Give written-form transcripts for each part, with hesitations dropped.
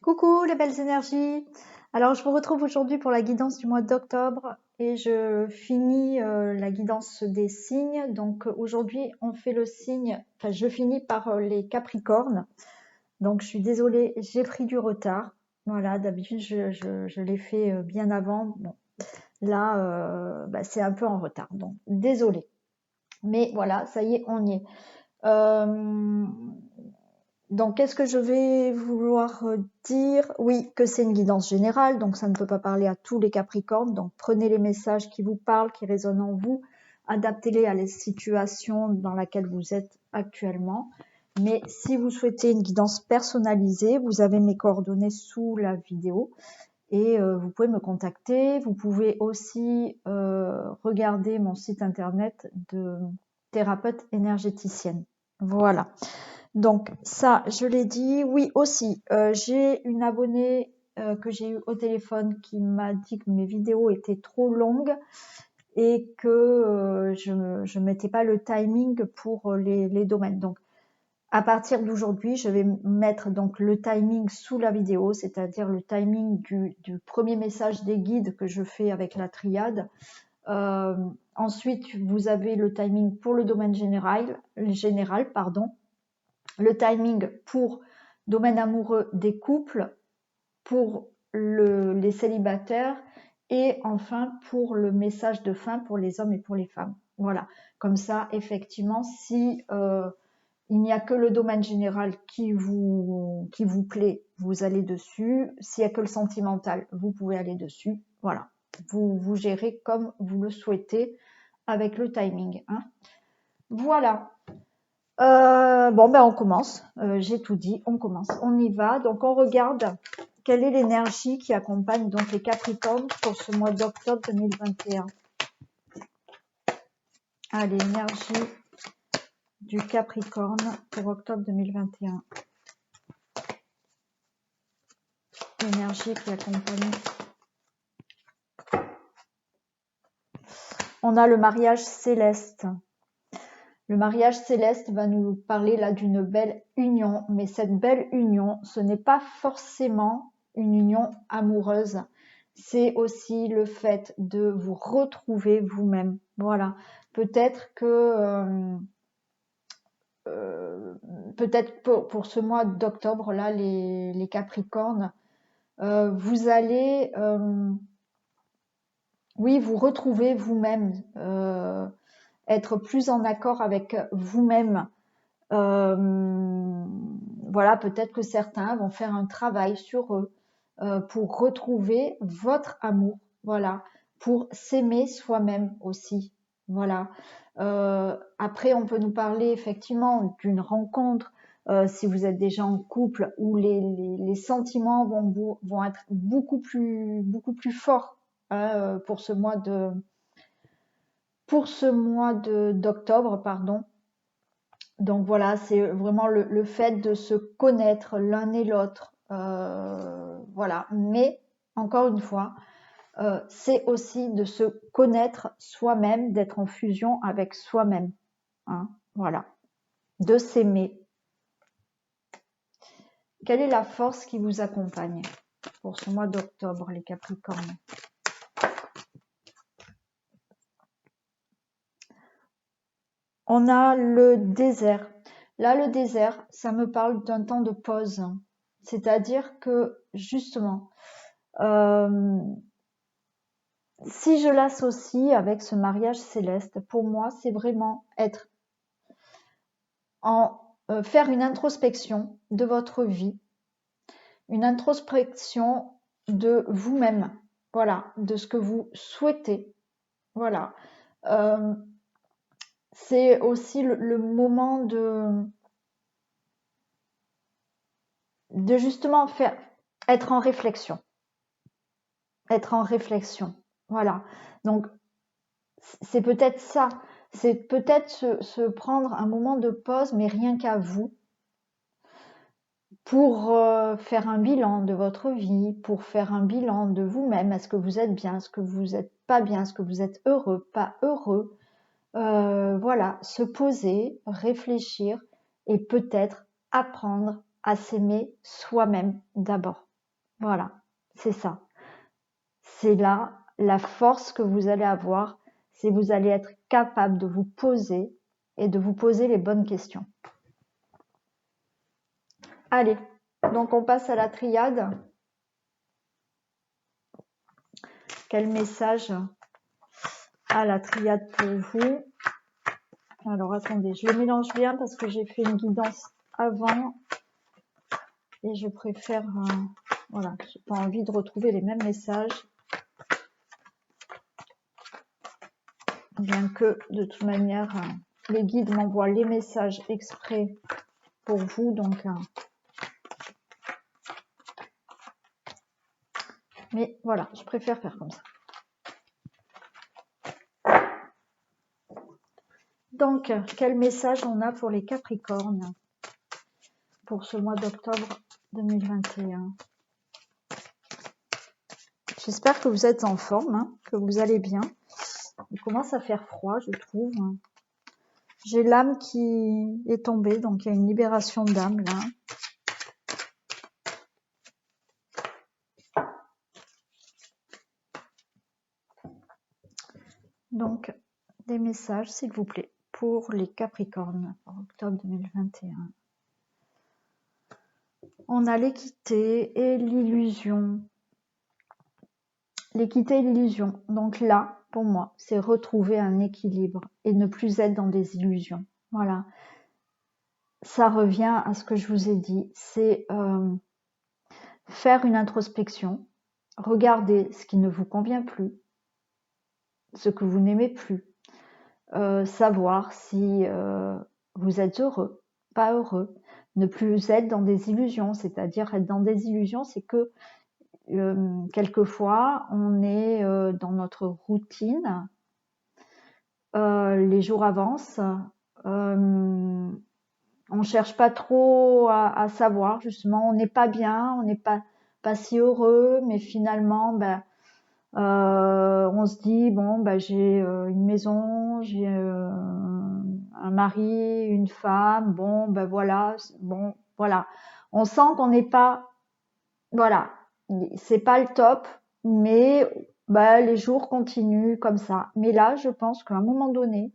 Coucou les belles énergies. Alors je vous retrouve aujourd'hui pour la guidance du mois d'octobre et je finis la guidance des signes. Donc aujourd'hui on fait le signe, enfin je finis par les Capricornes. Donc je suis désolée, j'ai pris du retard. Voilà, d'habitude je l'ai fait bien avant. Bon, là c'est un peu en retard, donc désolée. Mais voilà, ça y est, on y est. Euh, donc, qu'est-ce que je vais vouloir dire? Oui, que c'est une guidance générale, donc ça ne peut pas parler à tous les Capricornes. Donc, prenez les messages qui vous parlent, qui résonnent en vous, adaptez-les à la situation dans laquelle vous êtes actuellement. Mais si vous souhaitez une guidance personnalisée, vous avez mes coordonnées sous la vidéo et vous pouvez me contacter. Vous pouvez aussi regarder mon site internet de thérapeute énergéticienne. Voilà. Donc ça, je l'ai dit. Oui, aussi, j'ai une abonnée que j'ai eu au téléphone qui m'a dit que mes vidéos étaient trop longues et que je mettais pas le timing pour les domaines. Donc à partir d'aujourd'hui, je vais mettre donc le timing sous la vidéo, c'est-à-dire le timing du premier message des guides que je fais avec la triade. Ensuite, vous avez le timing pour le domaine général, le timing pour domaine amoureux des couples, pour les célibataires et enfin pour le message de fin pour les hommes et pour les femmes. Voilà, comme ça, effectivement, si il n'y a que le domaine général qui vous plaît, vous allez dessus. S'il n'y a que le sentimental, vous pouvez aller dessus. Voilà, vous gérez comme vous le souhaitez avec le timing. Hein. Voilà. Bon, ben on commence. J'ai tout dit. On commence. On y va. Donc, on regarde quelle est l'énergie qui accompagne donc les Capricornes pour ce mois d'octobre 2021. Allez, l'énergie du Capricorne pour octobre 2021. L'énergie qui accompagne. On a le mariage céleste. Le mariage céleste va nous parler là d'une belle union, mais cette belle union, ce n'est pas forcément une union amoureuse. C'est aussi le fait de vous retrouver vous-même. Voilà. Peut-être que peut-être pour ce mois d'octobre là, les Capricornes, vous allez oui vous retrouver vous-même. Être plus en accord avec vous-même. Voilà, peut-être que certains vont faire un travail sur eux pour retrouver votre amour, voilà, pour s'aimer soi-même aussi, voilà. Après, on peut nous parler effectivement d'une rencontre, si vous êtes déjà en couple, où les sentiments vont être beaucoup plus forts hein, pour ce mois d'octobre, pardon. Donc voilà, c'est vraiment le fait de se connaître l'un et l'autre. Voilà. Mais encore une fois, c'est aussi de se connaître soi-même, d'être en fusion avec soi-même. Hein, voilà. De s'aimer. Quelle est la force qui vous accompagne pour ce mois d'octobre, les Capricornes? On a le désert. Là, le désert, ça me parle d'un temps de pause. C'est-à-dire que, justement, si je l'associe avec ce mariage céleste, pour moi, c'est vraiment faire une introspection de votre vie, une introspection de vous-même, voilà, de ce que vous souhaitez, voilà. C'est aussi le moment de justement être en réflexion, voilà. Donc c'est peut-être ça, c'est peut-être se prendre un moment de pause, mais rien qu'à vous, pour faire un bilan de votre vie, pour faire un bilan de vous-même. Est-ce que vous êtes bien, est-ce que vous n'êtes pas bien, est-ce que vous êtes heureux, pas heureux. Voilà, se poser, réfléchir et peut-être apprendre à s'aimer soi-même d'abord. Voilà, c'est ça. C'est là la force que vous allez avoir, c'est vous allez être capable de vous poser et de vous poser les bonnes questions. Allez, donc on passe à la triade. Quel message a la triade pour vous? Alors attendez, je le mélange bien parce que j'ai fait une guidance avant et je préfère, voilà, j'ai pas envie de retrouver les mêmes messages. Bien que de toute manière, les guides m'envoient les messages exprès pour vous, donc mais voilà, je préfère faire comme ça. Donc, quel message on a pour les Capricornes pour ce mois d'octobre 2021? J'espère que vous êtes en forme, hein, que vous allez bien. Il commence à faire froid, je trouve. J'ai l'âme qui est tombée, donc il y a une libération d'âme là. Donc, des messages, s'il vous plaît, pour les Capricornes, pour octobre 2021. On a l'équité et l'illusion. L'équité et l'illusion. Donc là, pour moi, c'est retrouver un équilibre et ne plus être dans des illusions. Voilà. Ça revient à ce que je vous ai dit. C'est faire une introspection, regarder ce qui ne vous convient plus, ce que vous n'aimez plus, savoir si vous êtes heureux, pas heureux, ne plus être dans des illusions, c'est-à-dire être dans des illusions, c'est que quelquefois on est dans notre routine, les jours avancent, on cherche pas trop à savoir, justement, on n'est pas bien, on n'est pas si heureux, mais finalement, ben, on se dit bon, ben, j'ai une maison, j'ai un mari, une femme, bon, ben voilà, bon, voilà. On sent qu'on n'est pas, voilà, c'est pas le top, mais ben, les jours continuent comme ça. Mais là, je pense qu'à un moment donné,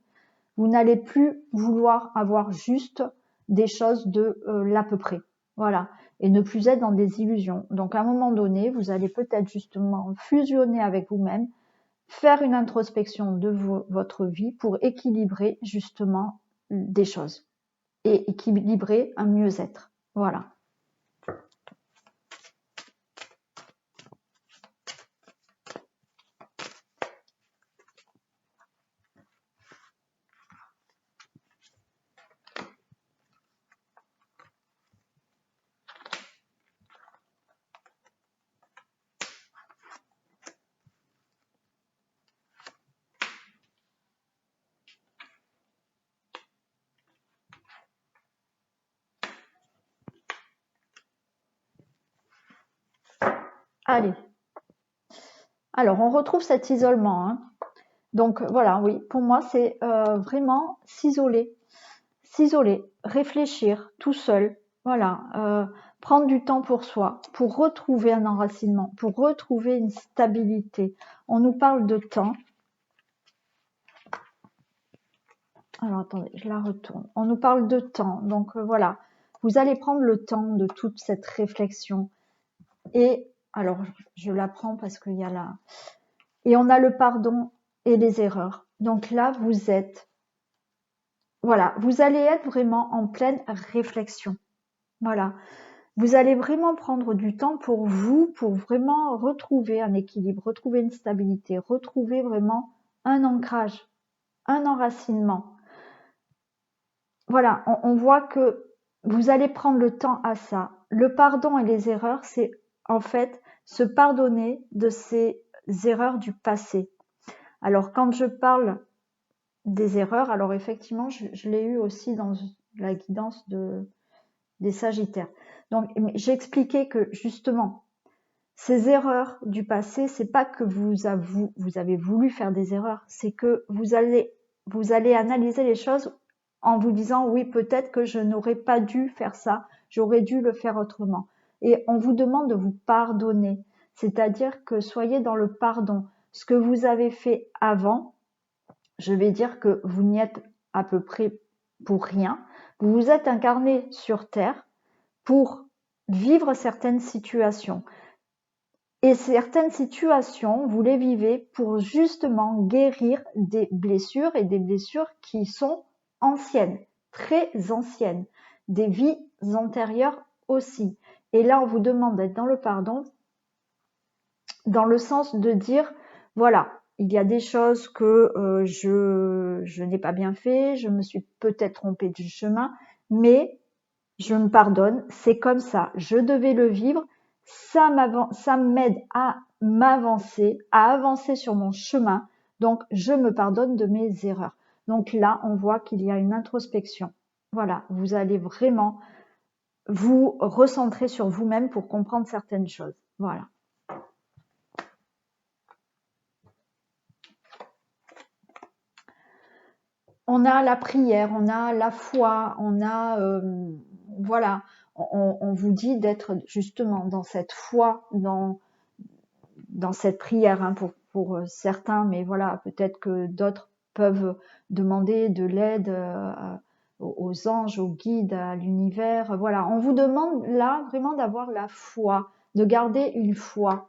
vous n'allez plus vouloir avoir juste des choses de l'à peu près. Voilà. Et ne plus être dans des illusions. Donc, à un moment donné, vous allez peut-être justement fusionner avec vous-même, faire une introspection de votre vie pour équilibrer justement des choses et équilibrer un mieux-être. Voilà. Allez. Alors, on retrouve cet isolement. Hein. Donc, voilà, oui, pour moi, c'est vraiment s'isoler, réfléchir tout seul, voilà, prendre du temps pour soi, pour retrouver un enracinement, pour retrouver une stabilité. On nous parle de temps. Alors, attendez, je la retourne. On nous parle de temps, donc voilà. Vous allez prendre le temps de toute cette réflexion. Et, alors, je la prends parce qu'il y a là... Et on a le pardon et les erreurs. Donc là, vous êtes... Voilà, vous allez être vraiment en pleine réflexion. Voilà. Vous allez vraiment prendre du temps pour vous, pour vraiment retrouver un équilibre, retrouver une stabilité, retrouver vraiment un ancrage, un enracinement. Voilà, on voit que vous allez prendre le temps à ça. Le pardon et les erreurs, c'est en fait se pardonner de ces erreurs du passé. Alors quand je parle des erreurs, alors effectivement, je l'ai eu aussi dans la guidance des Sagittaires. Donc, j'ai expliqué que justement, ces erreurs du passé, c'est pas que vous avez voulu faire des erreurs, c'est que vous allez analyser les choses en vous disant oui, peut-être que je n'aurais pas dû faire ça, j'aurais dû le faire autrement. et on vous demande de vous pardonner. C'est-à-dire que soyez dans le pardon. Ce que vous avez fait avant, je vais dire que vous n'y êtes à peu près pour rien. Vous vous êtes incarné sur Terre pour vivre certaines situations. Et certaines situations, vous les vivez pour justement guérir des blessures et des blessures qui sont anciennes, très anciennes, des vies antérieures aussi. Et là, on vous demande d'être dans le pardon, dans le sens de dire, voilà, il y a des choses que je n'ai pas bien fait, je me suis peut-être trompée du chemin, mais je me pardonne, c'est comme ça, je devais le vivre, ça m'aide à m'avancer, à avancer sur mon chemin, donc je me pardonne de mes erreurs. Donc là, on voit qu'il y a une introspection. Voilà, vous allez vraiment vous recentrer sur vous-même pour comprendre certaines choses. Voilà. On a la prière, on a la foi, on a, voilà, on vous dit d'être justement dans cette foi, dans cette prière hein, pour certains, mais voilà, peut-être que d'autres peuvent demander de l'aide aux anges, aux guides, à l'univers. Voilà, on vous demande là vraiment d'avoir la foi, de garder une foi.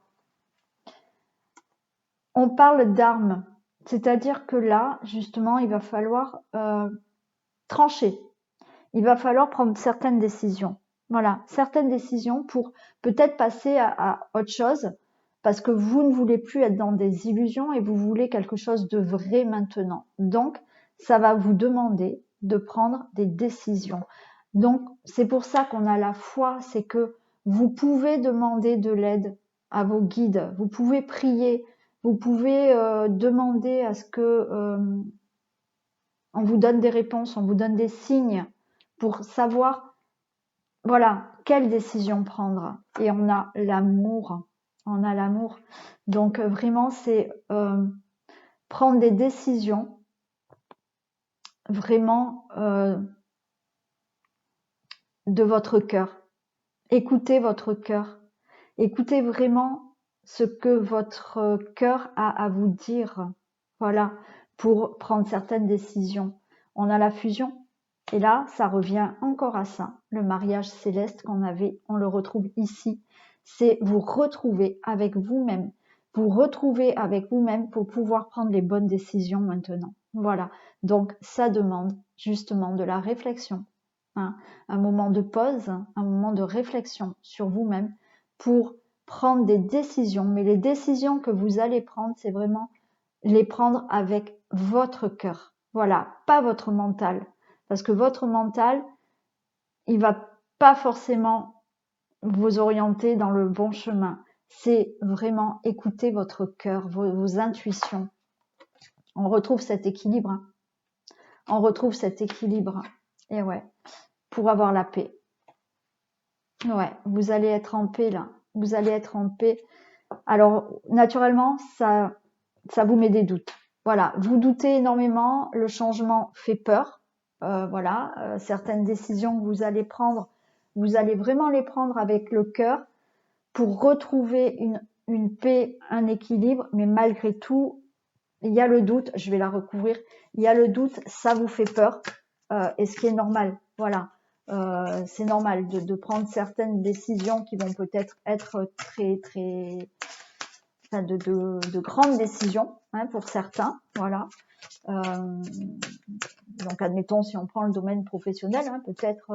On parle d'armes, c'est-à-dire que là, justement, il va falloir trancher. Il va falloir prendre certaines décisions. Voilà, certaines décisions pour peut-être passer à autre chose parce que vous ne voulez plus être dans des illusions et vous voulez quelque chose de vrai maintenant. Donc, ça va vous demander de prendre des décisions. Donc, c'est pour ça qu'on a la foi, c'est que vous pouvez demander de l'aide à vos guides, vous pouvez prier, vous pouvez demander à ce que on vous donne des réponses, on vous donne des signes pour savoir, voilà, quelle décision prendre. Et on a l'amour. On a l'amour. Donc, vraiment, c'est prendre des décisions vraiment de votre cœur. Écoutez votre cœur. Écoutez vraiment ce que votre cœur a à vous dire. Voilà, pour prendre certaines décisions. On a la fusion. Et là, ça revient encore à ça. Le mariage céleste qu'on avait, on le retrouve ici. C'est vous retrouver avec vous-même. Vous retrouver avec vous-même pour pouvoir prendre les bonnes décisions maintenant. Voilà. Donc, ça demande justement de la réflexion. Hein. Un moment de pause, un moment de réflexion sur vous-même pour prendre des décisions. Mais les décisions que vous allez prendre, c'est vraiment les prendre avec votre cœur. Voilà, pas votre mental. Parce que votre mental, il va pas forcément vous orienter dans le bon chemin. C'est vraiment écouter votre cœur, vos intuitions. On retrouve cet équilibre. Hein. On retrouve cet équilibre. Et ouais, pour avoir la paix. Ouais, vous allez être en paix là. Vous allez être en paix. Alors, naturellement, ça vous met des doutes. Voilà, vous doutez énormément, le changement fait peur. Voilà, certaines décisions que vous allez prendre, vous allez vraiment les prendre avec le cœur pour retrouver une paix, un équilibre, mais malgré tout, il y a le doute, je vais la recouvrir, il y a le doute, ça vous fait peur, et ce qui est normal, voilà. C'est normal de prendre certaines décisions qui vont peut-être être très, enfin de grandes décisions hein, pour certains, voilà. Donc admettons si on prend le domaine professionnel, hein, peut-être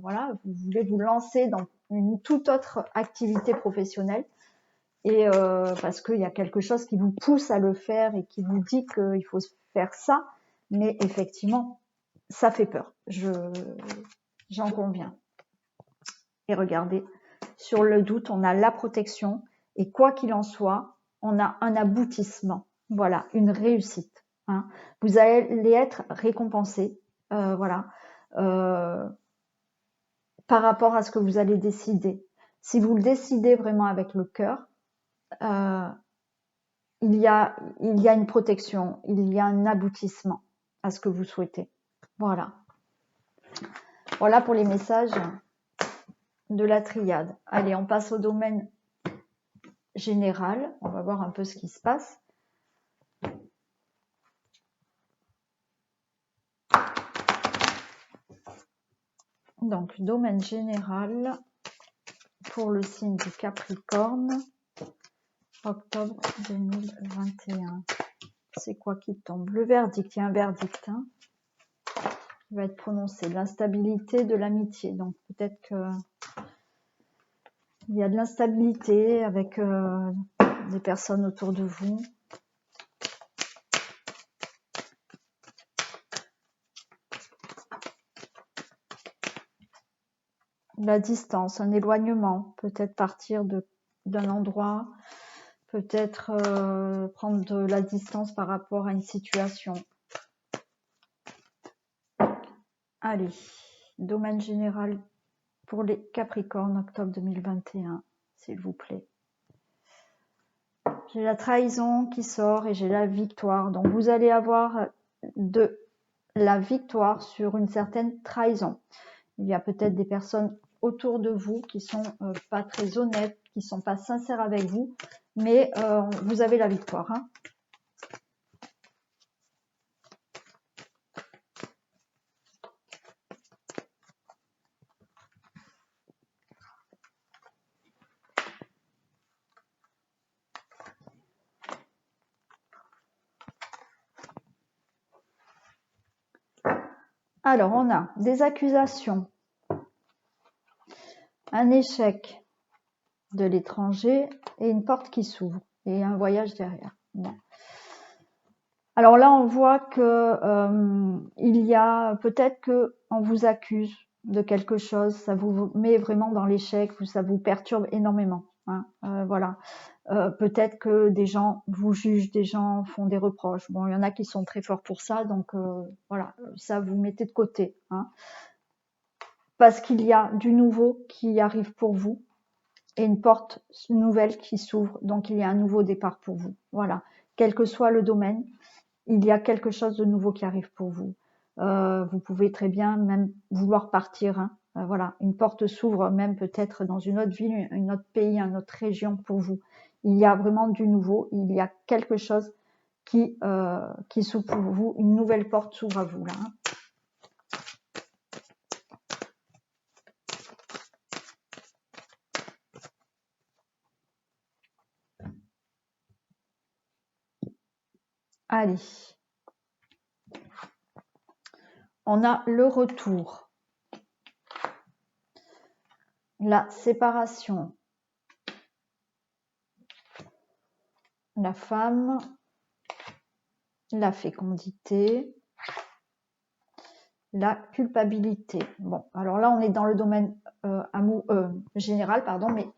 voilà, vous voulez vous lancer dans une toute autre activité professionnelle et parce qu'il y a quelque chose qui vous pousse à le faire et qui vous dit qu'il faut faire ça, mais effectivement ça fait peur, j'en conviens. Et regardez, sur le doute, on a la protection et quoi qu'il en soit, on a un aboutissement, voilà, une réussite. Hein. Vous allez être récompensé, voilà, par rapport à ce que vous allez décider. Si vous le décidez vraiment avec le cœur, il y a une protection, il y a un aboutissement à ce que vous souhaitez. Voilà. Voilà pour les messages. de la triade. Allez, on passe au domaine général. On va voir un peu ce qui se passe. Donc, domaine général pour le signe du Capricorne, octobre 2021. C'est quoi qui tombe? Le verdict, il y a un verdict hein, qui va être prononcé. L'instabilité de l'amitié. Donc, peut-être que il y a de l'instabilité avec des personnes autour de vous. La distance, un éloignement, peut-être partir d'un endroit, peut-être prendre de la distance par rapport à une situation. Allez, domaine général pour les Capricornes, octobre 2021, s'il vous plaît. J'ai la trahison qui sort et j'ai la victoire. Donc vous allez avoir de la victoire sur une certaine trahison. Il y a peut-être des personnes autour de vous qui sont pas très honnêtes, qui sont pas sincères avec vous, mais vous avez la victoire. Hein. Alors, on a des accusations, un échec de l'étranger et une porte qui s'ouvre et un voyage derrière. Bon. Alors là, on voit que il y a peut-être que on vous accuse de quelque chose, ça vous met vraiment dans l'échec ou ça vous perturbe énormément. Hein, voilà. Peut-être que des gens vous jugent, des gens font des reproches. Bon, il y en a qui sont très forts pour ça, donc voilà, ça vous mettez de côté. Hein, parce qu'il y a du nouveau qui arrive pour vous et une porte nouvelle qui s'ouvre, donc il y a un nouveau départ pour vous. Voilà, quel que soit le domaine, il y a quelque chose de nouveau qui arrive pour vous. Vous pouvez très bien même vouloir partir. Hein. Voilà, une porte s'ouvre même peut-être dans une autre ville, un autre pays, une autre région pour vous. Il y a vraiment du nouveau. Il y a quelque chose qui s'ouvre pour vous. Une nouvelle porte s'ouvre à vous là. Hein. Allez. On a le retour. La séparation. La femme. La fécondité. La culpabilité. Bon, alors là, on est dans le domaine amour, général, pardon, mais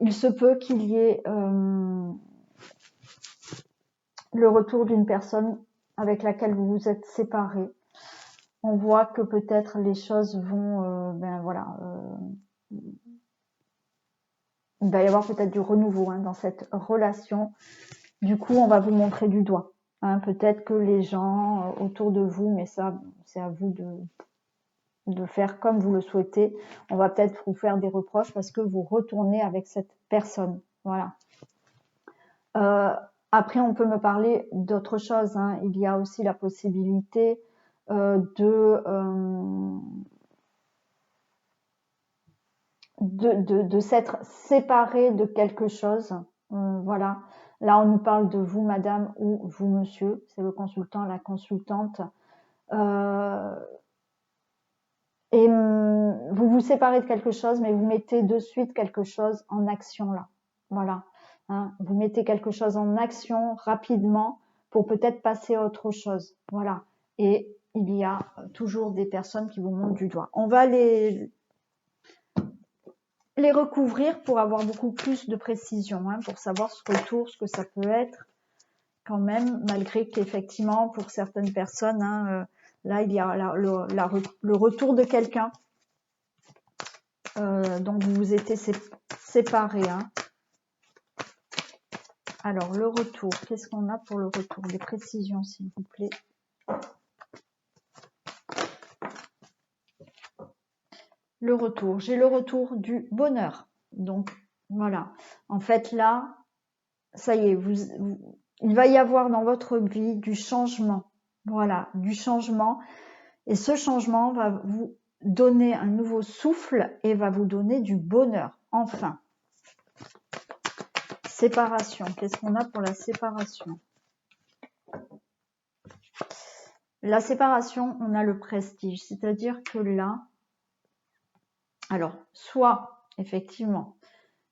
il se peut qu'il y ait le retour d'une personne avec laquelle vous vous êtes séparés. On voit que peut-être les choses vont, il va y avoir peut-être du renouveau hein, dans cette relation. Du coup, on va vous montrer du doigt. Hein, peut-être que les gens autour de vous, mais ça, c'est à vous de faire comme vous le souhaitez. On va peut-être vous faire des reproches parce que vous retournez avec cette personne. Voilà. Après, on peut me parler d'autre chose. Hein. Il y a aussi la possibilité de s'être séparé de quelque chose. Voilà. Là, on nous parle de vous, madame, ou vous, monsieur. C'est le consultant, la consultante. Et vous vous séparez de quelque chose, mais vous mettez de suite quelque chose en action là. Voilà. Hein, vous mettez quelque chose en action rapidement pour peut-être passer à autre chose. Voilà. Et il y a toujours des personnes qui vous montrent du doigt. On va les recouvrir pour avoir beaucoup plus de précision, hein, pour savoir ce retour, ce que ça peut être quand même, malgré qu'effectivement, pour certaines personnes, hein, là, il y a le retour de quelqu'un dont vous vous étiez séparés. Hein. Alors, le retour, qu'est-ce qu'on a pour le retour? Des précisions, s'il vous plaît. le retour. J'ai le retour du bonheur. Donc, voilà. En fait, là, ça y est, il va y avoir dans votre vie du changement. Voilà, du changement. Et ce changement va vous donner un nouveau souffle et va vous donner du bonheur. Enfin. Séparation. Qu'est-ce qu'on a pour la séparation? La séparation, on a le prestige. C'est-à-dire que là, alors, soit, effectivement,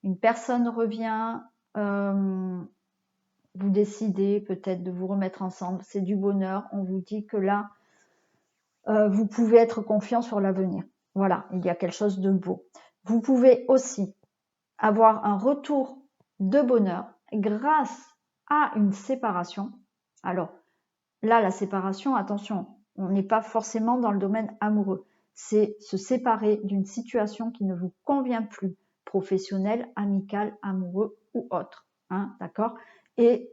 une personne revient, vous décidez peut-être de vous remettre ensemble, c'est du bonheur, on vous dit que là, vous pouvez être confiant sur l'avenir. Voilà, il y a quelque chose de beau. Vous pouvez aussi avoir un retour de bonheur grâce à une séparation. Alors, là, la séparation, attention, on n'est pas forcément dans le domaine amoureux. C'est se séparer d'une situation qui ne vous convient plus, professionnel, amical, amoureux ou autre. Hein, d'accord? Et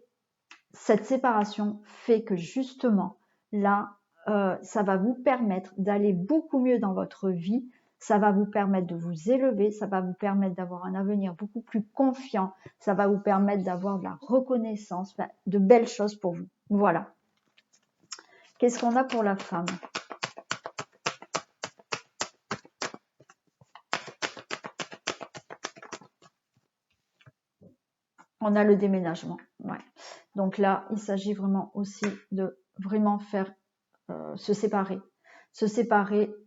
cette séparation fait que justement, là, ça va vous permettre d'aller beaucoup mieux dans votre vie, ça va vous permettre de vous élever, ça va vous permettre d'avoir un avenir beaucoup plus confiant, ça va vous permettre d'avoir de la reconnaissance, de belles choses pour vous. Voilà. Qu'est-ce qu'on a pour la femme? On a le déménagement. Ouais. Donc là, il s'agit vraiment aussi de vraiment faire se séparer,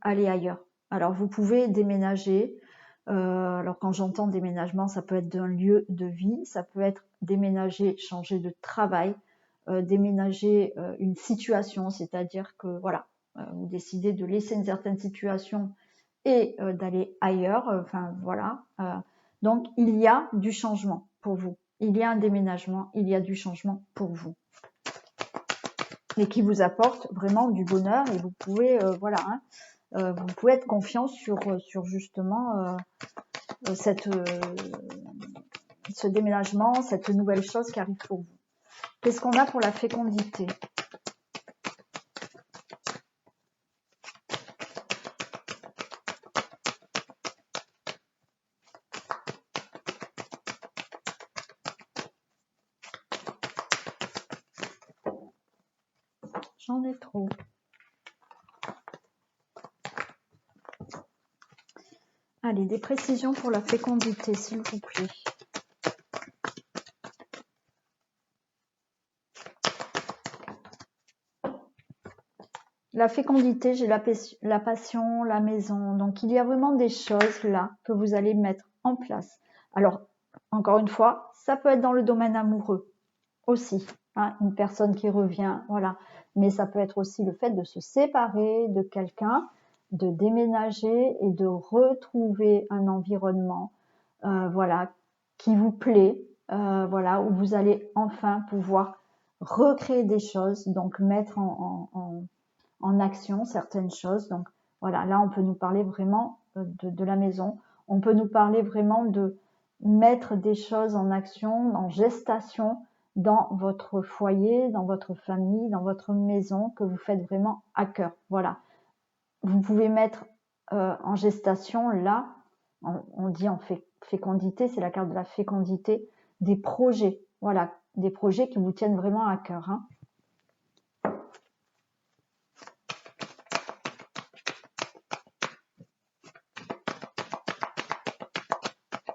aller ailleurs. Alors vous pouvez déménager. Alors quand j'entends déménagement, ça peut être d'un lieu de vie, ça peut être déménager, changer de travail, déménager une situation, c'est-à-dire que voilà, vous décidez de laisser une certaine situation et d'aller ailleurs. Enfin voilà. Donc il y a du changement pour vous. Il y a un déménagement, il y a du changement pour vous. Et qui vous apporte vraiment du bonheur et vous pouvez, voilà, hein, vous pouvez être confiant sur justement ce déménagement, cette nouvelle chose qui arrive pour vous. Qu'est-ce qu'on a pour la fécondité? J'en ai trop. Allez, des précisions pour la fécondité, s'il vous plaît. La fécondité, j'ai la passion, la maison. Donc, il y a vraiment des choses là que vous allez mettre en place. Alors, encore une fois, ça peut être dans le domaine amoureux aussi. Hein, une personne qui revient, voilà. Mais ça peut être aussi le fait de se séparer de quelqu'un, de déménager et de retrouver un environnement, voilà, qui vous plaît, voilà, où vous allez enfin pouvoir recréer des choses, donc mettre en action certaines choses. Donc voilà, là on peut nous parler vraiment de la maison. On peut nous parler vraiment de mettre des choses en action, en gestation dans votre foyer, dans votre famille, dans votre maison que vous faites vraiment à cœur. Voilà. Vous pouvez mettre en gestation là, on dit en fécondité, c'est la carte de la fécondité, des projets. Voilà, des projets qui vous tiennent vraiment à cœur. Hein.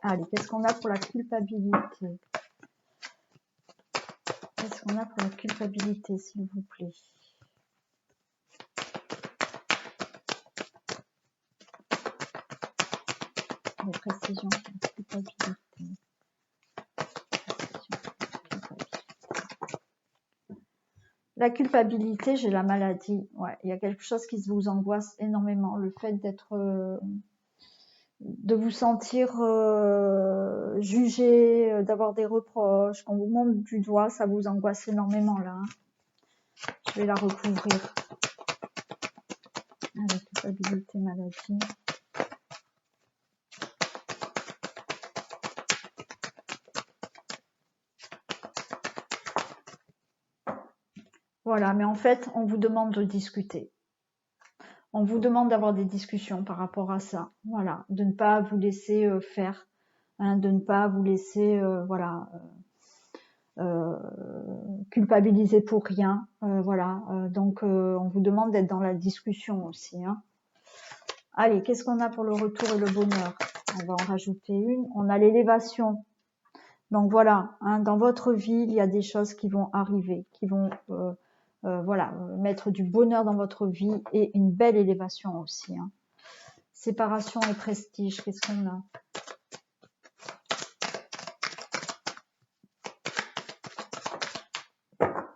Allez, qu'est-ce qu'on a pour la culpabilité? Qu'est-ce qu'on a pour la culpabilité, s'il vous plaît? Les précisions pour la culpabilité. La culpabilité, j'ai la maladie. Ouais, il y a quelque chose qui vous angoisse énormément. Le fait d'être, de vous sentir jugé, d'avoir des reproches, qu'on vous montre du doigt, ça vous angoisse énormément là. Hein. Je vais la recouvrir. La culpabilité, maladie. Voilà, mais en fait, on vous demande de discuter. On vous demande d'avoir des discussions par rapport à ça. Voilà, de ne pas vous laisser faire, hein, de ne pas vous laisser, voilà, culpabiliser pour rien. Voilà, donc on vous demande d'être dans la discussion aussi. Hein. Allez, qu'est-ce qu'on a pour le retour et le bonheur? On va en rajouter une. On a l'élévation. Donc voilà, hein, dans votre vie, il y a des choses qui vont arriver, qui vont voilà, mettre du bonheur dans votre vie et une belle élévation aussi. Hein. Séparation et prestige, qu'est-ce qu'on a?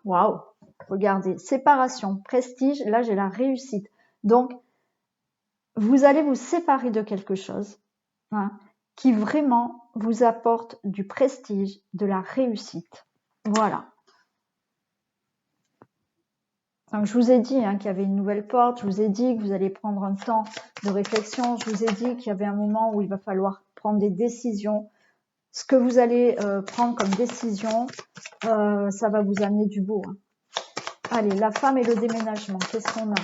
Waouh! Regardez, séparation, prestige, là j'ai la réussite. Donc, vous allez vous séparer de quelque chose hein, qui vraiment vous apporte du prestige, de la réussite. Voilà. Donc, je vous ai dit hein, qu'il y avait une nouvelle porte, je vous ai dit que vous allez prendre un temps de réflexion, je vous ai dit qu'il y avait un moment où il va falloir prendre des décisions. Ce que vous allez prendre comme décision, ça va vous amener du beau. Hein. Allez, la femme et le déménagement, qu'est-ce qu'on a?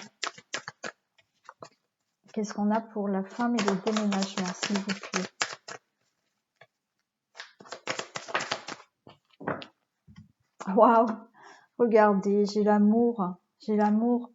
Qu'est-ce qu'on a pour la femme et le déménagement, s'il vous plaît? Waouh! Regardez, j'ai l'amour, j'ai l'amour.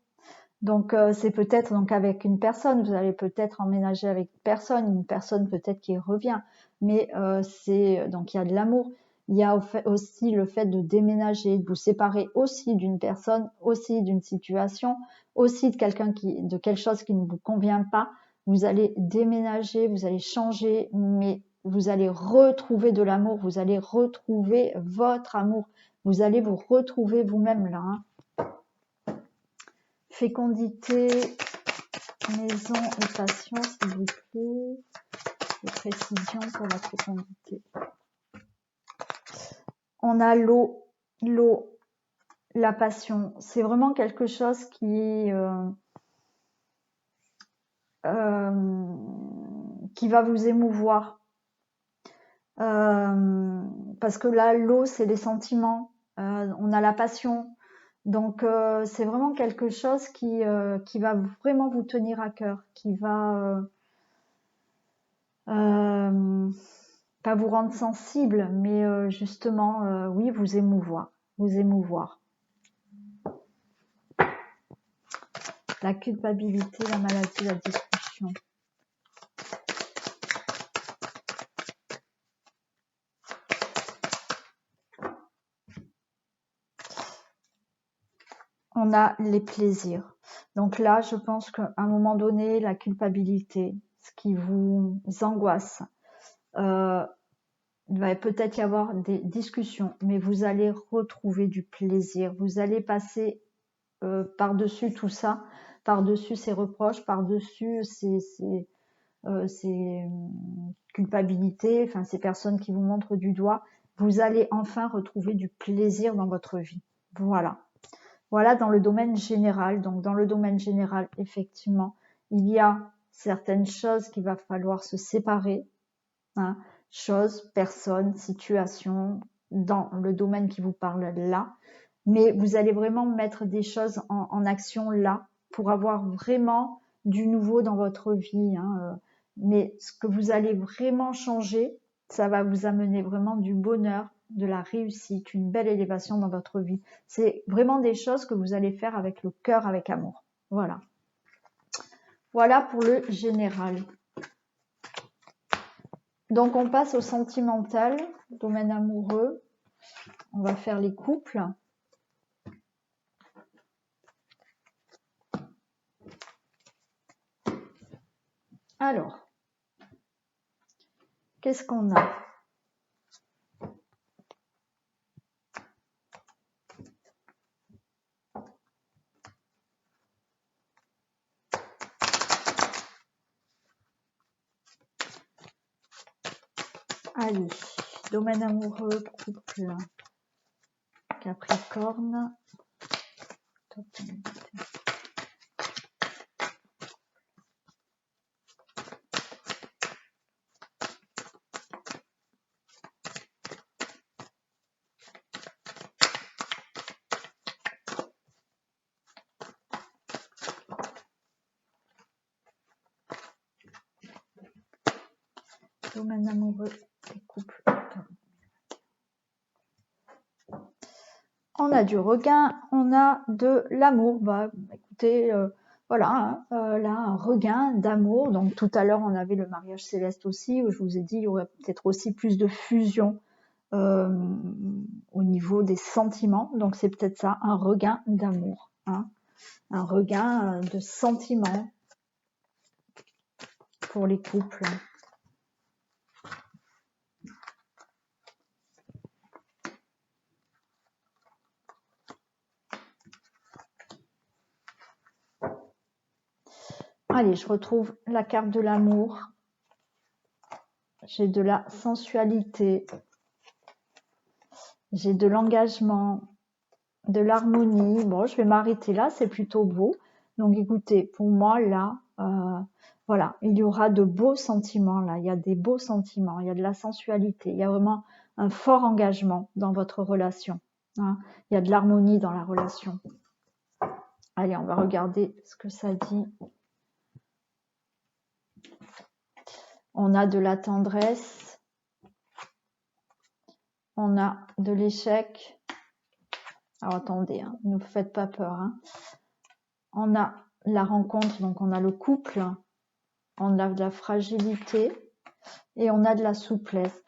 Donc c'est peut-être donc avec une personne, vous allez peut-être emménager avec une personne peut-être qui revient, mais c'est donc il y a de l'amour. Il y a aussi le fait de déménager, de vous séparer aussi d'une personne, aussi d'une situation, aussi de quelqu'un de quelque chose qui ne vous convient pas. Vous allez déménager, vous allez changer, mais vous allez retrouver de l'amour, vous allez retrouver votre amour, vous allez vous retrouver vous-même là. Hein. Fécondité, maison et passion, s'il vous plaît. De précision pour la fécondité. On a l'eau, la passion. C'est vraiment quelque chose qui va vous émouvoir. Parce que là, l'eau, c'est les sentiments. On a la passion. Donc, c'est vraiment quelque chose qui va vraiment vous tenir à cœur, qui va pas vous rendre sensible, mais justement, oui, vous émouvoir, vous émouvoir. La culpabilité, la maladie, la discussion. On a les plaisirs. Donc là, je pense qu'à un moment donné, la culpabilité, ce qui vous angoisse, il va peut-être y avoir des discussions, mais vous allez retrouver du plaisir. Vous allez passer par-dessus tout ça, par-dessus ces reproches, par-dessus ces culpabilités, enfin ces personnes qui vous montrent du doigt. Vous allez enfin retrouver du plaisir dans votre vie. Voilà. Voilà dans le domaine général. Donc dans le domaine général, effectivement, il y a certaines choses qu'il va falloir se séparer. Hein, choses, personnes, situations, dans le domaine qui vous parle là. Mais vous allez vraiment mettre des choses en action là pour avoir vraiment du nouveau dans votre vie. Hein. Mais ce que vous allez vraiment changer, ça va vous amener vraiment du bonheur, de la réussite, une belle élévation dans votre vie. C'est vraiment des choses que vous allez faire avec le cœur, avec amour. Voilà. Voilà pour le général. Donc on passe au sentimental, domaine amoureux. On va faire les couples. Alors, qu'est-ce qu'on a? Allez, domaine amoureux, couple, Capricorne. Domaine amoureux des couples. On a du regain, on a de l'amour. Bah, écoutez, voilà, hein, là, un regain d'amour. Donc, tout à l'heure, on avait le mariage céleste aussi, où je vous ai dit, il y aurait peut-être aussi plus de fusion au niveau des sentiments. Donc, c'est peut-être ça, un regain d'amour, hein, un regain de sentiments pour les couples. Allez, je retrouve la carte de l'amour. J'ai de la sensualité. J'ai de l'engagement, de l'harmonie. Bon, je vais m'arrêter là, c'est plutôt beau. Donc, écoutez, pour moi, là, voilà, il y aura de beaux sentiments, là. Il y a des beaux sentiments, il y a de la sensualité. Il y a vraiment un fort engagement dans votre relation, hein. Il y a de l'harmonie dans la relation. Allez, on va regarder ce que ça dit. On a de la tendresse. On a de l'échec. Alors, attendez, hein, ne vous faites pas peur, hein. On a la rencontre, donc on a le couple. On a de la fragilité et on a de la souplesse.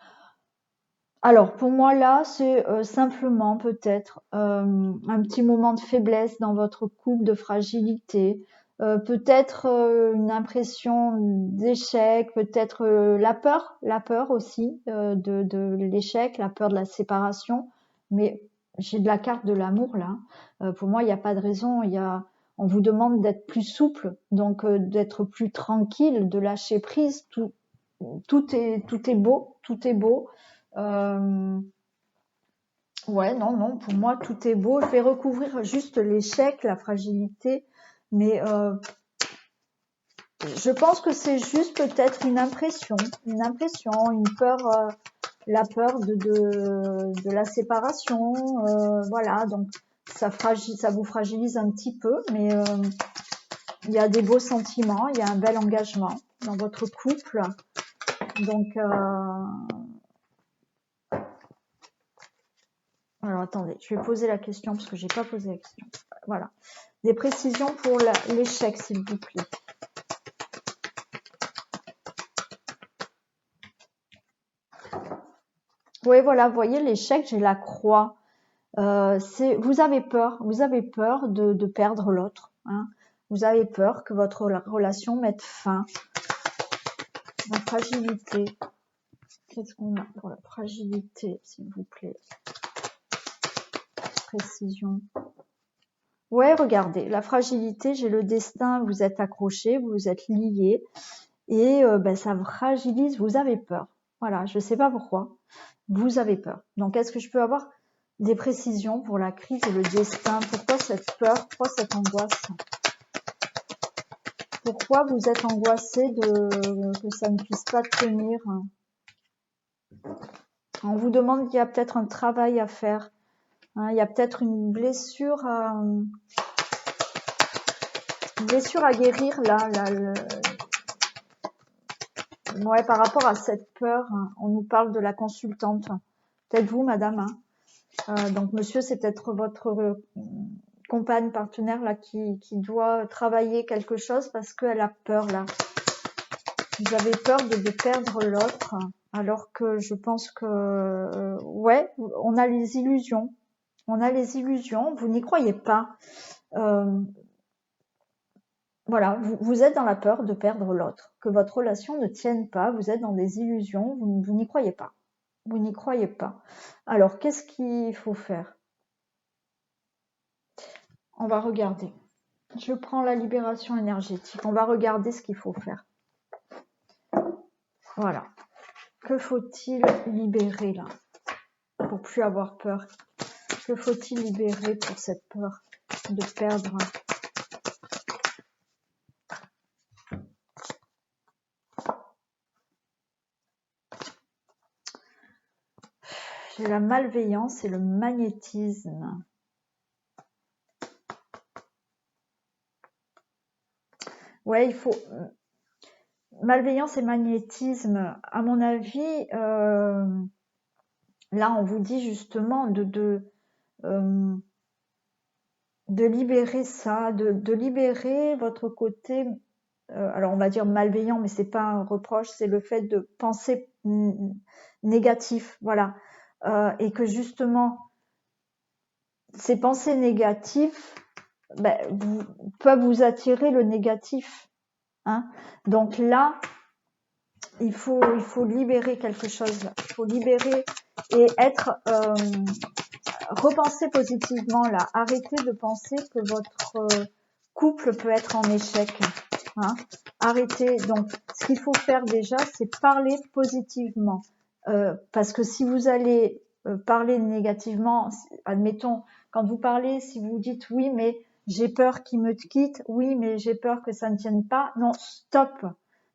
Alors, pour moi, là, c'est simplement peut-être un petit moment de faiblesse dans votre couple, de fragilité, peut-être une impression d'échec, peut-être la peur aussi de l'échec, la peur de la séparation. Mais j'ai de la carte de l'amour, là. Pour moi, il n'y a pas de raison. On vous demande d'être plus souple, donc d'être plus tranquille, de lâcher prise. Tout est beau, tout est beau. Ouais, non, pour moi, tout est beau. Je vais recouvrir juste l'échec, la fragilité, mais je pense que c'est juste peut-être une impression, une peur, la peur de la séparation, voilà, donc ça vous fragilise un petit peu, mais il y a des beaux sentiments, il y a un bel engagement dans votre couple, donc alors attendez, je vais poser la question parce que j'ai pas posé la question. Voilà. Des précisions pour l'échec, s'il vous plaît. Oui, voilà, vous voyez l'échec, j'ai la croix. Vous avez peur de perdre l'autre, hein. Vous avez peur que votre relation mette fin. La fragilité. Qu'est-ce qu'on a pour la fragilité, s'il vous plaît? Précision. Ouais, regardez, la fragilité, j'ai le destin, vous êtes accroché, vous êtes lié, et ça fragilise, vous avez peur. Voilà, je ne sais pas pourquoi, vous avez peur. Donc, est-ce que je peux avoir des précisions pour la crise et le destin? Pourquoi cette peur? Pourquoi cette angoisse? Pourquoi vous êtes angoissé que ça ne puisse pas tenir? On vous demande qu'il y a peut-être un travail à faire, hein, il y a peut-être une blessure à guérir là, ouais, par rapport à cette peur, hein. On nous parle de la consultante, peut-être vous, madame, hein. Donc monsieur, c'est peut-être votre compagne, partenaire là qui doit travailler quelque chose parce qu'elle a peur là. Vous avez peur de perdre l'autre, alors que je pense que ouais, on a les illusions. On a les illusions, vous n'y croyez pas. Voilà, vous êtes dans la peur de perdre l'autre, que votre relation ne tienne pas, vous êtes dans des illusions, vous n'y croyez pas. Vous n'y croyez pas. Alors, qu'est-ce qu'il faut faire? On va regarder. Je prends la libération énergétique. On va regarder ce qu'il faut faire. Voilà. Que faut-il libérer là pour plus avoir peur? Que faut-il libérer pour cette peur de perdre? J'ai la malveillance et le magnétisme. Ouais, il faut... malveillance et magnétisme, à mon avis, là, on vous dit justement de libérer ça, de libérer votre côté, alors on va dire malveillant, mais c'est pas un reproche, c'est le fait de penser négatif, voilà. Et que justement, ces pensées négatives peuvent vous attirer le négatif. Hein. Donc là, il faut libérer quelque chose. Il faut libérer et être repenser positivement là. Arrêtez de penser que votre couple peut être en échec. Hein. Arrêtez. Donc, ce qu'il faut faire déjà, c'est parler positivement. Parce que si vous allez parler négativement, admettons, quand vous parlez, si vous dites oui, mais j'ai peur qu'il me quitte, oui, mais j'ai peur que ça ne tienne pas. Non, stop.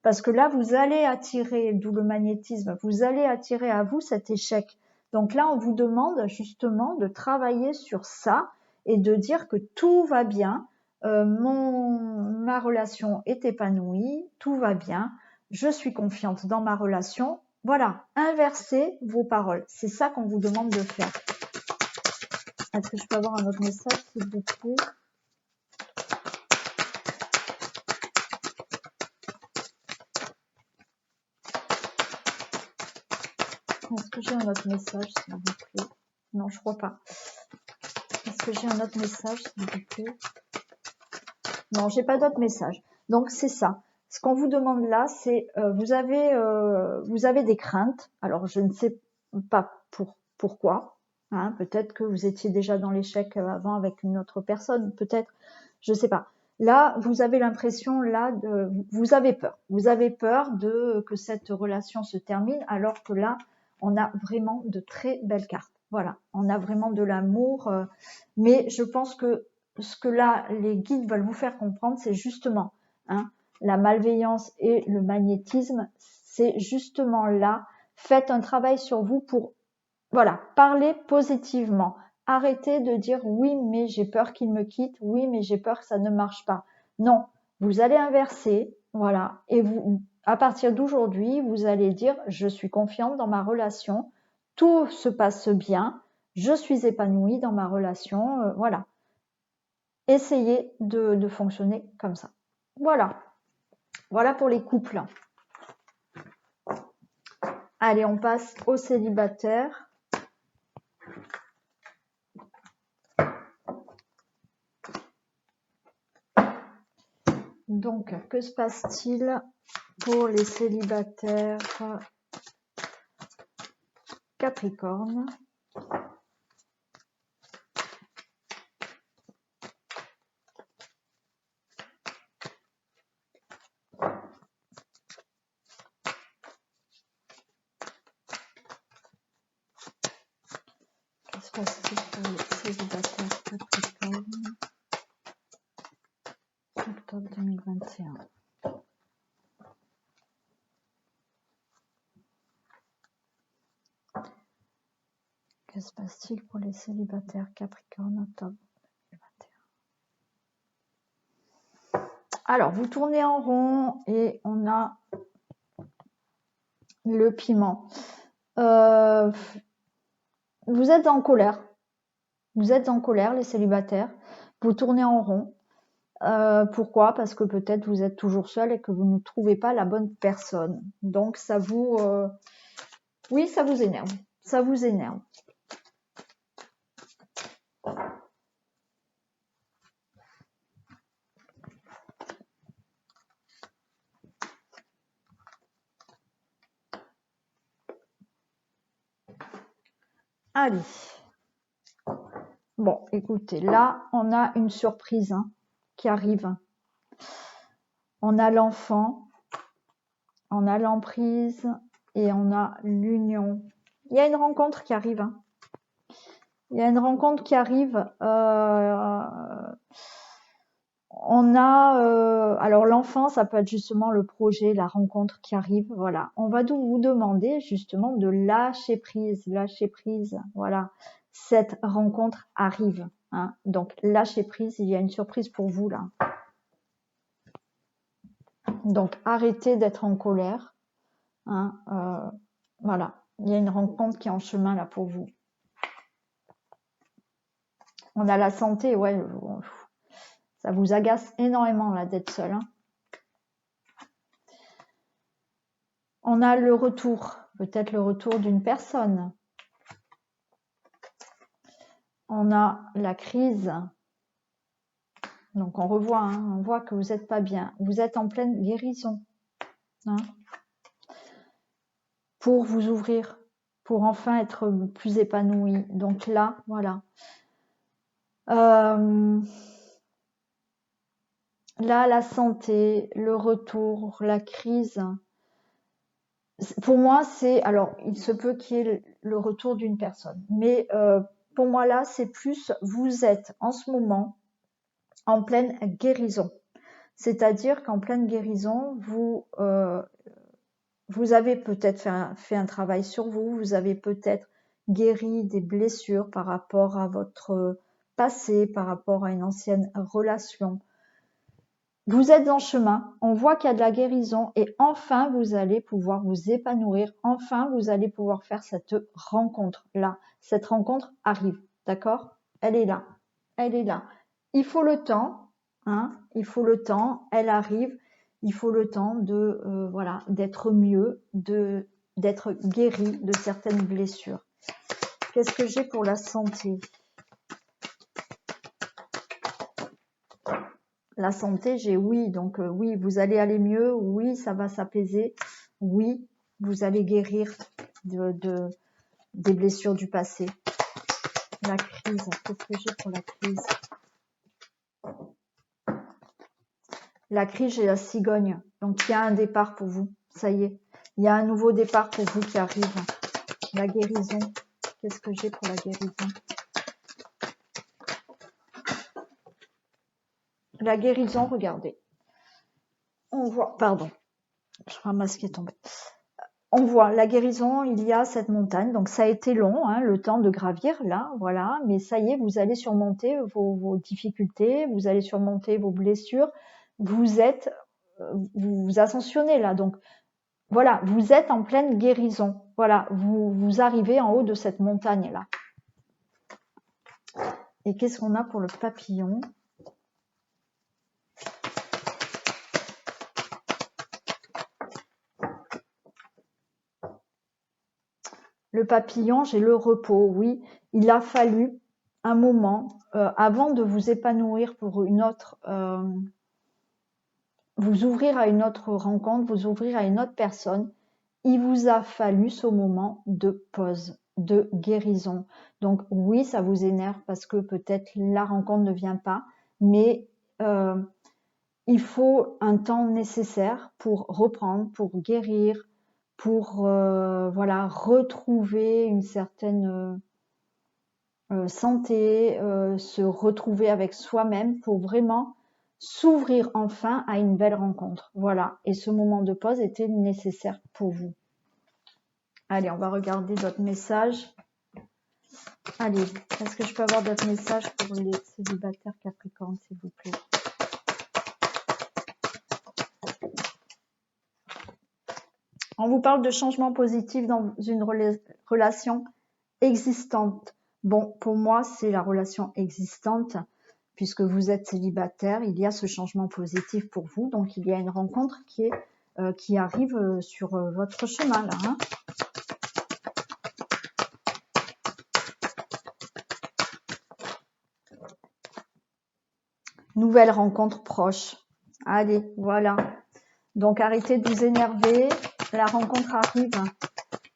Parce que là, vous allez attirer, d'où le magnétisme, vous allez attirer à vous cet échec. Donc là, on vous demande justement de travailler sur ça et de dire que tout va bien, ma relation est épanouie, tout va bien, je suis confiante dans ma relation. Voilà, inversez vos paroles. C'est ça qu'on vous demande de faire. Est-ce que je peux avoir un autre message, s'il vous plaît? Est-ce que j'ai un autre message, s'il vous plaît? Non, je crois pas. Est-ce que j'ai un autre message, s'il vous plaît? Non, j'ai pas d'autre message. Donc, c'est ça. Ce qu'on vous demande là, c'est vous avez des craintes. Alors, je ne sais pas pourquoi. Hein, peut-être que vous étiez déjà dans l'échec avant avec une autre personne. Peut-être, je sais pas. Là, vous avez l'impression là vous avez peur. Vous avez peur que cette relation se termine, alors que là, on a vraiment de très belles cartes. Voilà, on a vraiment de l'amour. Mais je pense que ce que là, les guides veulent vous faire comprendre, c'est justement la malveillance et le magnétisme. C'est justement là, faites un travail sur vous pour, voilà, parler positivement. Arrêtez de dire oui, mais j'ai peur qu'il me quitte, oui, mais j'ai peur que ça ne marche pas. Non, vous allez inverser, voilà, et vous, à partir d'aujourd'hui, vous allez dire je suis confiante dans ma relation, tout se passe bien, je suis épanouie dans ma relation, voilà. Essayez de fonctionner comme ça. Voilà. Voilà pour les couples. Allez, on passe aux célibataires. Donc, que se passe-t-il pour les célibataires Capricorne? Que se passe-t-il pour les célibataires Capricorne octobre 2021? Que se passe-t-il pour les célibataires Capricorne octobre 2021? Alors, vous tournez en rond et on a le piment. Vous êtes en colère. Vous êtes en colère, les célibataires. Vous tournez en rond. Pourquoi? Parce que peut-être vous êtes toujours seul et que vous ne trouvez pas la bonne personne. Donc ça vous... oui, ça vous énerve. Ça vous énerve. Allez. Bon, écoutez, là, on a une surprise qui arrive. On a l'enfant, on a l'emprise et on a l'union. Il y a une rencontre qui arrive. Il y a une rencontre qui arrive. On a, alors l'enfant, ça peut être justement le projet, la rencontre qui arrive, voilà. On va vous demander justement de lâcher prise, voilà. Cette rencontre arrive, hein. Donc lâcher prise, il y a une surprise pour vous là. Donc, arrêtez d'être en colère. Hein, voilà, il y a une rencontre qui est en chemin là pour vous. On a la santé, ouais, ça vous agace énormément là d'être seul. Hein. On a le retour, peut-être le retour d'une personne. On a la crise. Donc on revoit, hein, on voit que vous n'êtes pas bien. Vous êtes en pleine guérison. Hein, pour vous ouvrir, pour enfin être plus épanoui. Donc là, voilà. Là, la santé, le retour, la crise. Pour moi, c'est... Alors, il se peut qu'il y ait le retour d'une personne. Mais pour moi, là, c'est plus... Vous êtes en ce moment en pleine guérison. C'est-à-dire qu'en pleine guérison, vous avez peut-être fait un travail sur vous. Vous avez peut-être guéri des blessures par rapport à votre passé, par rapport à une ancienne relation. Vous êtes en chemin, on voit qu'il y a de la guérison et enfin vous allez pouvoir vous épanouir, enfin vous allez pouvoir faire cette rencontre-là. Cette rencontre arrive, d'accord? Elle est là, elle est là. Il faut le temps, hein? Il faut le temps, elle arrive, il faut le temps de voilà, d'être mieux, d'être guéri de certaines blessures. Qu'est-ce que j'ai pour la santé? La santé, j'ai oui, donc oui, vous allez aller mieux, oui, ça va s'apaiser, oui, vous allez guérir des blessures du passé. La crise, qu'est-ce que j'ai pour la crise? La crise, j'ai la cigogne, donc il y a un départ pour vous, ça y est, il y a un nouveau départ pour vous qui arrive. La guérison, qu'est-ce que j'ai pour la guérison? La guérison, regardez. On voit, pardon, je ramasse ce qui est tombé. On voit la guérison, il y a cette montagne, donc ça a été long, hein, le temps de gravir là, voilà, mais ça y est, vous allez surmonter vos difficultés, vous allez surmonter vos blessures, vous ascensionnez là, donc voilà, vous êtes en pleine guérison, voilà, vous arrivez en haut de cette montagne là. Et qu'est-ce qu'on a pour le papillon? Le papillon, j'ai le repos, oui. Il a fallu un moment, avant de vous épanouir pour une autre, vous ouvrir à une autre rencontre, vous ouvrir à une autre personne, il vous a fallu ce moment de pause, de guérison. Donc oui, ça vous énerve parce que peut-être la rencontre ne vient pas, mais il faut un temps nécessaire pour reprendre, pour guérir, pour voilà, retrouver une certaine santé, se retrouver avec soi-même pour vraiment s'ouvrir enfin à une belle rencontre. Voilà, et ce moment de pause était nécessaire pour vous. Allez, on va regarder d'autres messages. Allez, est-ce que je peux avoir d'autres messages pour les célibataires Capricorne, s'il vous plaît? On vous parle de changement positif dans une relation existante. Bon, pour moi, c'est la relation existante. Puisque vous êtes célibataire, il y a ce changement positif pour vous. Donc, il y a une rencontre qui arrive sur votre chemin, là. Hein. Nouvelle rencontre proche. Allez, voilà. Donc, arrêtez de vous énerver. La rencontre arrive.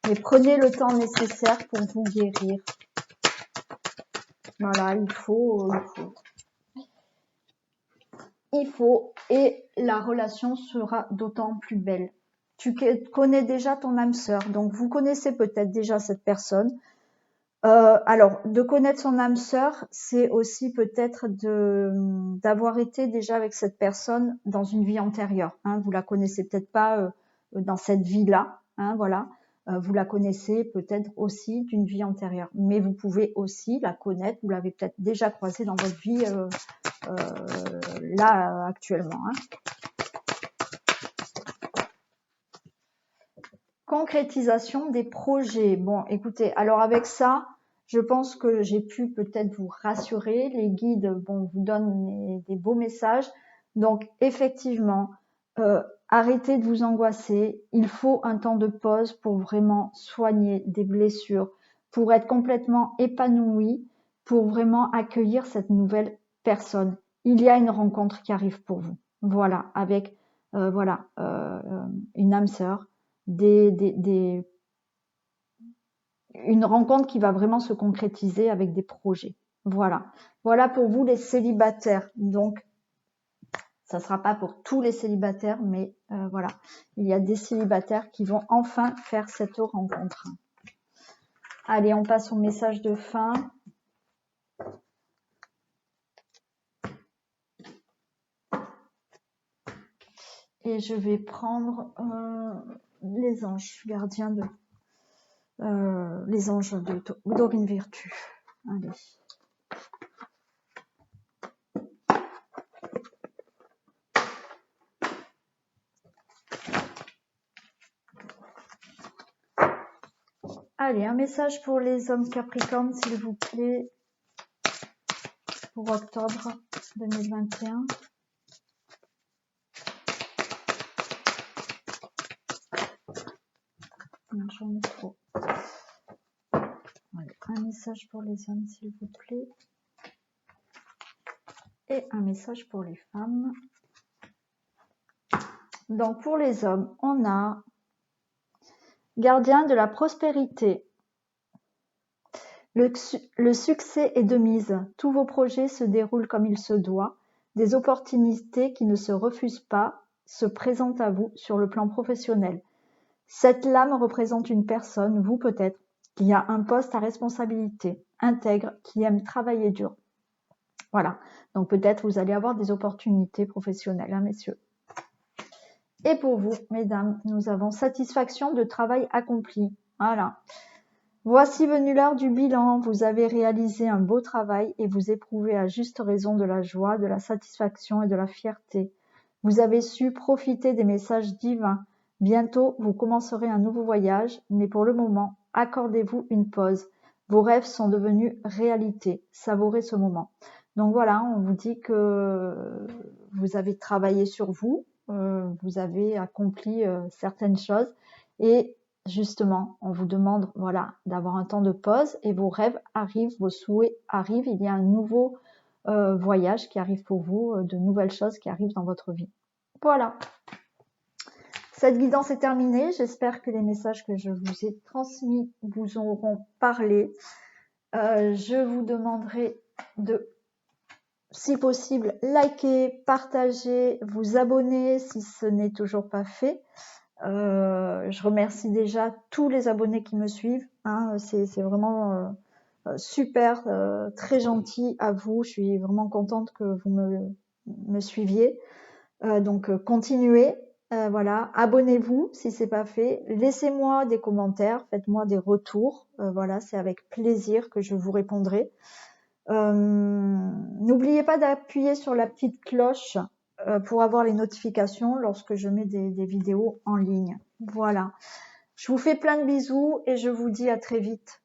Mais prenez le temps nécessaire pour vous guérir. Voilà, il faut. Et la relation sera d'autant plus belle. Tu connais déjà ton âme sœur, donc vous connaissez peut-être déjà cette personne. Alors, de connaître son âme sœur, c'est aussi peut-être d'avoir été déjà avec cette personne dans une vie antérieure. Hein. Vous la connaissez peut-être pas dans cette vie-là, hein, voilà. Vous la connaissez peut-être aussi d'une vie antérieure, mais vous pouvez aussi la connaître. Vous l'avez peut-être déjà croisée dans votre vie là actuellement. Hein. Concrétisation des projets. Bon, écoutez, alors avec ça, je pense que j'ai pu peut-être vous rassurer. Les guides, bon, vous donnent des beaux messages. Donc, effectivement, arrêtez de vous angoisser. Il faut un temps de pause pour vraiment soigner des blessures, pour être complètement épanoui, pour vraiment accueillir cette nouvelle personne. Il y a une rencontre qui arrive pour vous. Voilà, avec une âme sœur, une rencontre qui va vraiment se concrétiser avec des projets. Voilà. Voilà pour vous les célibataires. Donc, ça ne sera pas pour tous les célibataires, mais voilà. Il y a des célibataires qui vont enfin faire cette rencontre. Allez, on passe au message de fin. Et je vais prendre les anges gardiens de les anges d'Aurine Virtue. Allez. Allez, un message pour les hommes Capricorne, s'il vous plaît, pour octobre 2021. Non, j'en ai trop. Allez, un message pour les hommes, s'il vous plaît. Et un message pour les femmes. Donc, pour les hommes, on a gardien de la prospérité. Le succès est de mise. Tous vos projets se déroulent comme il se doit. Des opportunités qui ne se refusent pas se présentent à vous sur le plan professionnel. Cette lame représente une personne, vous peut-être, qui a un poste à responsabilité, intègre, qui aime travailler dur. Voilà. Donc peut-être vous allez avoir des opportunités professionnelles, hein, messieurs. Et pour vous, mesdames, nous avons satisfaction de travail accompli. Voilà. Voici venue l'heure du bilan. Vous avez réalisé un beau travail et vous éprouvez à juste raison de la joie, de la satisfaction et de la fierté. Vous avez su profiter des messages divins. Bientôt, vous commencerez un nouveau voyage, mais pour le moment, accordez-vous une pause. Vos rêves sont devenus réalité. Savourez ce moment. Donc voilà, on vous dit que vous avez travaillé sur vous, vous avez accompli certaines choses et justement, on vous demande voilà, d'avoir un temps de pause et vos rêves arrivent, vos souhaits arrivent. Il y a un nouveau voyage qui arrive pour vous, de nouvelles choses qui arrivent dans votre vie. Voilà. Cette guidance est terminée. J'espère que les messages que je vous ai transmis vous auront parlé. Je vous demanderai de, si possible, liker, partager, vous abonner si ce n'est toujours pas fait. Je remercie déjà tous les abonnés qui me suivent. Hein, c'est vraiment super, très gentil à vous. Je suis vraiment contente que vous me suiviez. Donc continuez, voilà, abonnez-vous si c'est pas fait, laissez-moi des commentaires, faites-moi des retours, voilà, c'est avec plaisir que je vous répondrai. N'oubliez pas d'appuyer sur la petite cloche pour avoir les notifications lorsque je mets des vidéos en ligne. Voilà, je vous fais plein de bisous et je vous dis à très vite.